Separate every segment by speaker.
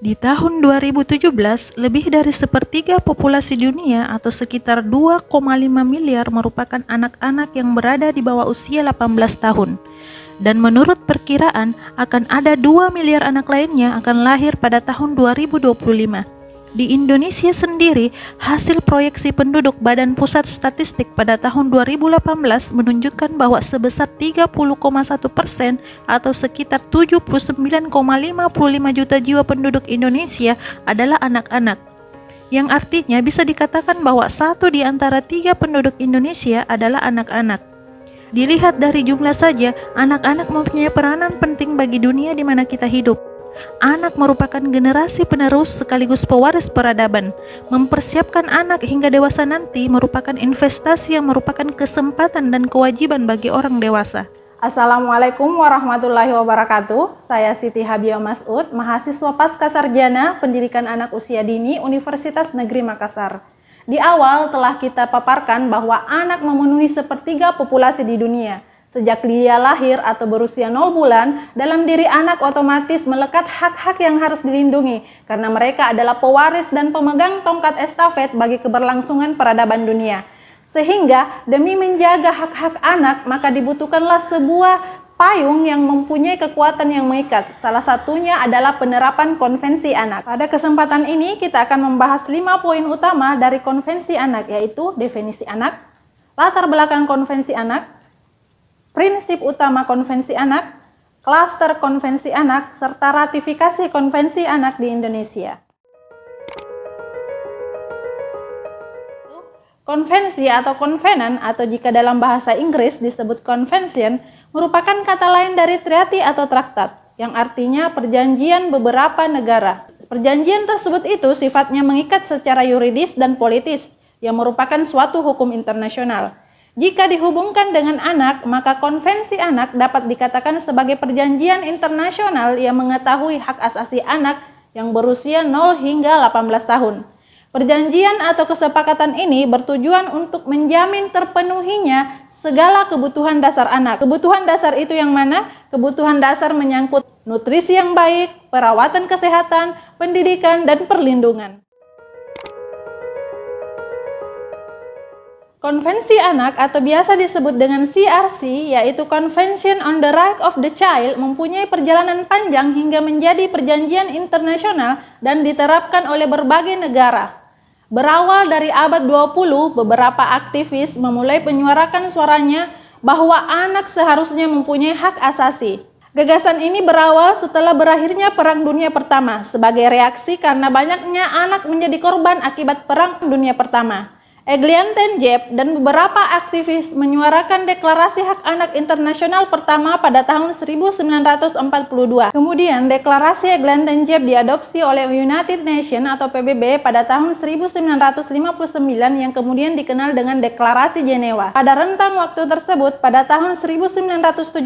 Speaker 1: Di tahun 2017, lebih dari sepertiga populasi dunia atau sekitar 2,5 miliar merupakan anak-anak yang berada di bawah usia 18 tahun. Dan menurut perkiraan, akan ada 2 miliar anak lainnya akan lahir pada tahun 2025. Di Indonesia sendiri, hasil proyeksi penduduk Badan Pusat Statistik pada tahun 2018 menunjukkan bahwa sebesar 30,1% atau sekitar 79,55 juta jiwa penduduk Indonesia adalah anak-anak. Yang artinya bisa dikatakan bahwa 1 di antara 3 penduduk Indonesia adalah anak-anak. Dilihat dari jumlah saja, anak-anak mempunyai peranan penting bagi dunia di mana kita hidup. Anak merupakan generasi penerus sekaligus pewaris peradaban. Mempersiapkan anak hingga dewasa nanti merupakan investasi yang merupakan kesempatan dan kewajiban bagi orang dewasa.
Speaker 2: Assalamualaikum warahmatullahi wabarakatuh. Saya Siti Habia Mas'ud, mahasiswa Pascasarjana Pendidikan Anak Usia Dini Universitas Negeri Makassar. Di awal telah kita paparkan bahwa anak memenuhi sepertiga populasi di dunia. Sejak dia lahir atau berusia 0 bulan, dalam diri anak otomatis melekat hak-hak yang harus dilindungi karena mereka adalah pewaris dan pemegang tongkat estafet bagi keberlangsungan peradaban dunia. Sehingga demi menjaga hak-hak anak, maka dibutuhkanlah sebuah payung yang mempunyai kekuatan yang mengikat. Salah satunya adalah penerapan konvensi anak. Pada kesempatan ini kita akan membahas 5 poin utama dari konvensi anak, yaitu definisi anak, latar belakang konvensi anak, prinsip utama konvensi anak, klaster konvensi anak, serta ratifikasi konvensi anak di Indonesia. Konvensi atau konvenan, atau jika dalam bahasa Inggris disebut convention, merupakan kata lain dari treaty atau traktat, yang artinya perjanjian beberapa negara. Perjanjian tersebut itu sifatnya mengikat secara yuridis dan politis, yang merupakan suatu hukum internasional. Jika dihubungkan dengan anak, maka konvensi anak dapat dikatakan sebagai perjanjian internasional yang mengetahui hak asasi anak yang berusia 0 hingga 18 tahun. Perjanjian atau kesepakatan ini bertujuan untuk menjamin terpenuhinya segala kebutuhan dasar anak. Kebutuhan dasar itu yang mana? Kebutuhan dasar menyangkut nutrisi yang baik, perawatan kesehatan, pendidikan, dan perlindungan. Konvensi anak atau biasa disebut dengan CRC, yaitu Convention on the Right of the Child, mempunyai perjalanan panjang hingga menjadi perjanjian internasional dan diterapkan oleh berbagai negara. Berawal dari abad 20, beberapa aktivis memulai menyuarakan suaranya bahwa anak seharusnya mempunyai hak asasi. Gagasan ini berawal setelah berakhirnya Perang Dunia Pertama sebagai reaksi karena banyaknya anak menjadi korban akibat Perang Dunia Pertama. Eglantyne Jepp dan beberapa aktivis menyuarakan deklarasi hak anak internasional pertama pada tahun 1942. Kemudian deklarasi Eglantyne Jepp diadopsi oleh United Nations atau PBB pada tahun 1959 yang kemudian dikenal dengan Deklarasi Jenewa. Pada rentang waktu tersebut, pada tahun 1979,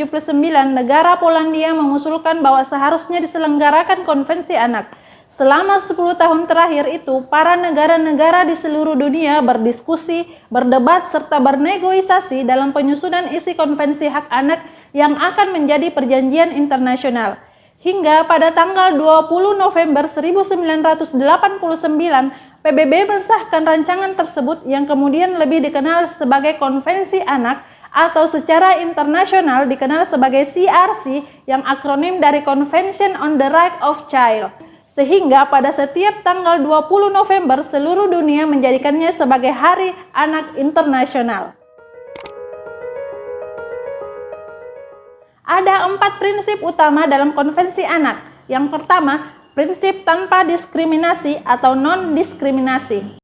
Speaker 2: negara Polandia mengusulkan bahwa seharusnya diselenggarakan konvensi anak. Selama 10 tahun terakhir itu, para negara-negara di seluruh dunia berdiskusi, berdebat, serta bernegosiasi dalam penyusunan isi konvensi hak anak yang akan menjadi perjanjian internasional. Hingga pada tanggal 20 November 1989, PBB mensahkan rancangan tersebut yang kemudian lebih dikenal sebagai Konvensi Anak atau secara internasional dikenal sebagai CRC yang akronim dari Convention on the Right of Child. Sehingga pada setiap tanggal 20 November seluruh dunia menjadikannya sebagai Hari Anak Internasional. Ada 4 prinsip utama dalam konvensi anak. Yang pertama, prinsip tanpa diskriminasi atau non-diskriminasi.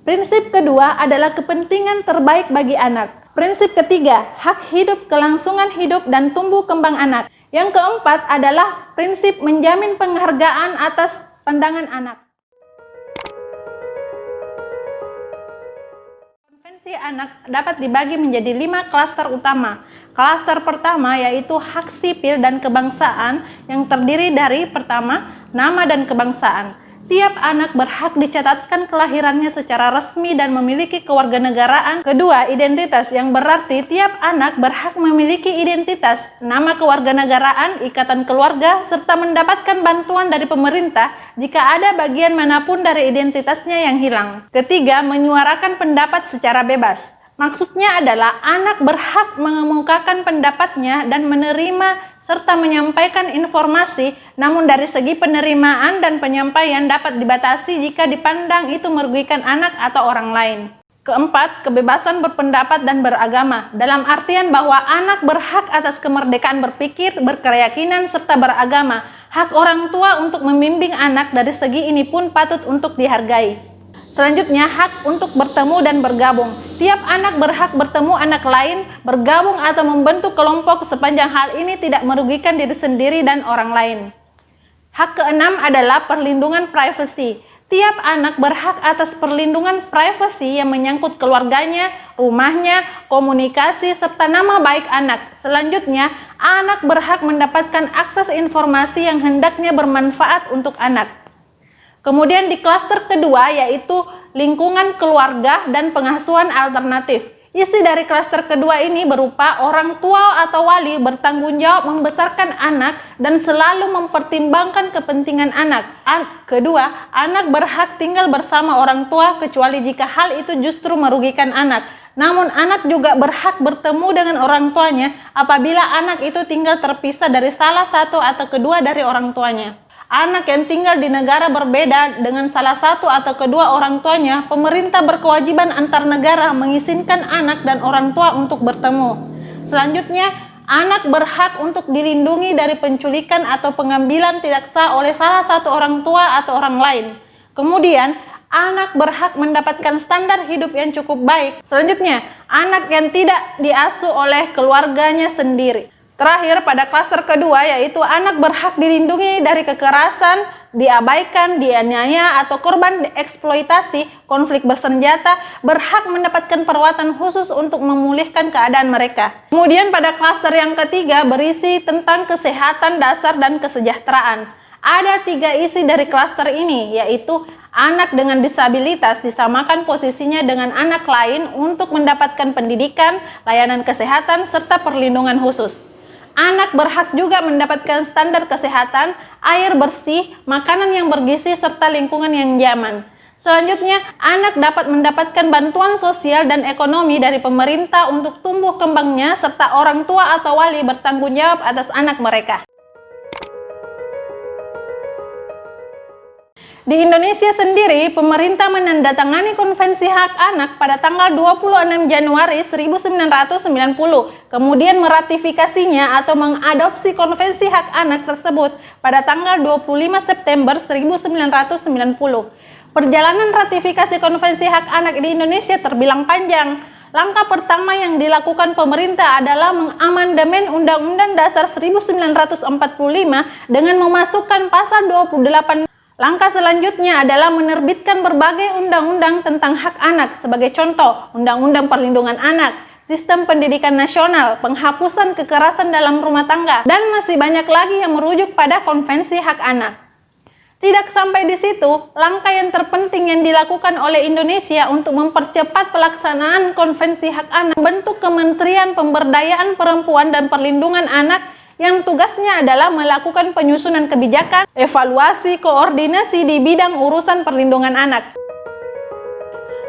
Speaker 2: Prinsip kedua adalah kepentingan terbaik bagi anak. Prinsip ketiga, hak hidup, kelangsungan hidup, dan tumbuh kembang anak. Yang keempat adalah prinsip menjamin penghargaan atas pandangan anak. Konvensi anak dapat dibagi menjadi 5 klaster utama. Klaster pertama yaitu hak sipil dan kebangsaan yang terdiri dari pertama, nama dan kebangsaan. Tiap anak berhak dicatatkan kelahirannya secara resmi dan memiliki kewarganegaraan. Kedua, identitas, yang berarti tiap anak berhak memiliki identitas, nama kewarganegaraan, ikatan keluarga, serta mendapatkan bantuan dari pemerintah jika ada bagian manapun dari identitasnya yang hilang. Ketiga, menyuarakan pendapat secara bebas. Maksudnya adalah anak berhak mengemukakan pendapatnya dan menerima serta menyampaikan informasi, namun dari segi penerimaan dan penyampaian dapat dibatasi jika dipandang itu merugikan anak atau orang lain. Keempat, kebebasan berpendapat dan beragama, dalam artian bahwa anak berhak atas kemerdekaan berpikir, berkeyakinan, serta beragama. Hak orang tua untuk membimbing anak dari segi ini pun patut untuk dihargai. Selanjutnya, hak untuk bertemu dan bergabung. Tiap anak berhak bertemu anak lain, bergabung atau membentuk kelompok sepanjang hal ini tidak merugikan diri sendiri dan orang lain. Hak keenam adalah perlindungan privasi. Tiap anak berhak atas perlindungan privasi yang menyangkut keluarganya, rumahnya, komunikasi, serta nama baik anak. Selanjutnya, anak berhak mendapatkan akses informasi yang hendaknya bermanfaat untuk anak. Kemudian di klaster kedua yaitu lingkungan keluarga dan pengasuhan alternatif. Isi dari klaster kedua ini berupa orang tua atau wali bertanggung jawab membesarkan anak dan selalu mempertimbangkan kepentingan anak. Kedua, anak berhak tinggal bersama orang tua kecuali jika hal itu justru merugikan anak. Namun anak juga berhak bertemu dengan orang tuanya apabila anak itu tinggal terpisah dari salah satu atau kedua dari orang tuanya. Anak yang tinggal di negara berbeda dengan salah satu atau kedua orang tuanya, pemerintah berkewajiban antar negara mengizinkan anak dan orang tua untuk bertemu. Selanjutnya, anak berhak untuk dilindungi dari penculikan atau pengambilan tidak sah oleh salah satu orang tua atau orang lain. Kemudian, anak berhak mendapatkan standar hidup yang cukup baik. Selanjutnya, anak yang tidak diasuh oleh keluarganya sendiri. Terakhir, pada klaster kedua yaitu anak berhak dilindungi dari kekerasan, diabaikan, dianiaya, atau korban eksploitasi, konflik bersenjata, berhak mendapatkan perawatan khusus untuk memulihkan keadaan mereka. Kemudian pada klaster yang ketiga berisi tentang kesehatan dasar dan kesejahteraan. Ada 3 isi dari klaster ini, yaitu anak dengan disabilitas disamakan posisinya dengan anak lain untuk mendapatkan pendidikan, layanan kesehatan, serta perlindungan khusus. Anak berhak juga mendapatkan standar kesehatan, air bersih, makanan yang bergizi, serta lingkungan yang nyaman. Selanjutnya, anak dapat mendapatkan bantuan sosial dan ekonomi dari pemerintah untuk tumbuh kembangnya, serta orang tua atau wali bertanggung jawab atas anak mereka. Di Indonesia sendiri, pemerintah menandatangani Konvensi Hak Anak pada tanggal 26 Januari 1990, kemudian meratifikasinya atau mengadopsi Konvensi Hak Anak tersebut pada tanggal 25 September 1990. Perjalanan ratifikasi Konvensi Hak Anak di Indonesia terbilang panjang. Langkah pertama yang dilakukan pemerintah adalah mengamandemen Undang-Undang Dasar 1945 dengan memasukkan pasal 28. Langkah selanjutnya adalah menerbitkan berbagai undang-undang tentang hak anak, sebagai contoh, Undang-Undang Perlindungan Anak, Sistem Pendidikan Nasional, Penghapusan Kekerasan dalam Rumah Tangga, dan masih banyak lagi yang merujuk pada Konvensi Hak Anak. Tidak sampai di situ, langkah yang terpenting yang dilakukan oleh Indonesia untuk mempercepat pelaksanaan Konvensi Hak Anak, bentuk Kementerian Pemberdayaan Perempuan dan Perlindungan Anak yang tugasnya adalah melakukan penyusunan kebijakan, evaluasi, koordinasi di bidang urusan perlindungan anak.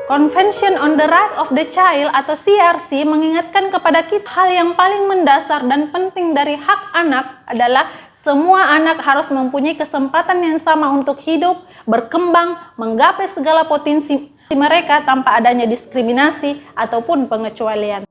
Speaker 2: Convention on the Right of the Child atau CRC mengingatkan kepada kita hal yang paling mendasar dan penting dari hak anak adalah semua anak harus mempunyai kesempatan yang sama untuk hidup, berkembang, menggapai segala potensi mereka tanpa adanya diskriminasi ataupun pengecualian.